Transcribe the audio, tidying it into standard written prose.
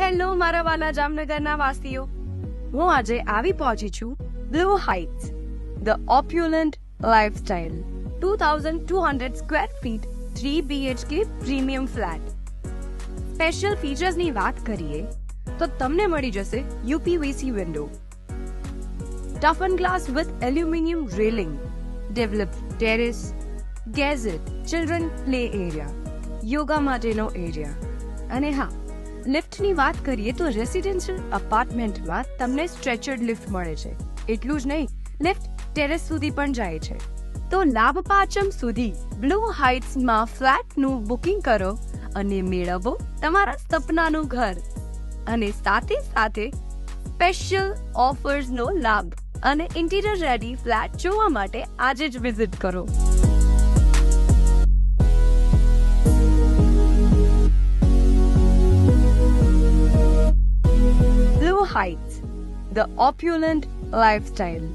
Hello મારા વાલા જામનગરના વાસીઓ, હું આજે આવી પહોંચી છું blue heights, the opulent lifestyle 2200 square feet 3 BHK premium flat. Special ફીચર્સની વાત કરીએ તો તમને મળી જશે UPVC વિન્ડો, ટફન glass with aluminium railing, developed terrace, gazebo, children play area, yoga માટેનો એરિયા, અને હા, લિફ્ટની વાત કરીએ તો રેસિડેન્શિયલ અપાર્ટમેન્ટમાં તમને સ્ટ્રેચર્ડ લિફ્ટ મળે છે. એટલું જ નહીં, લિફ્ટ ટેરેસ સુધી પણ જાય છે. તો લાભ પાંચમ સુધી બ્લુ હાઇટ્સમાં ફ્લેટનું બુકિંગ કરો અને મેળવો તમારા સપનાનું ઘર, અને સાથે સાથે સ્પેશિયલ ઓફર્સનો લાભ. અને ઇન્ટિરિયર રેડી ફ્લેટ જોવા માટે આજે જ વિઝિટ કરો. Blue Heights, the opulent lifestyle.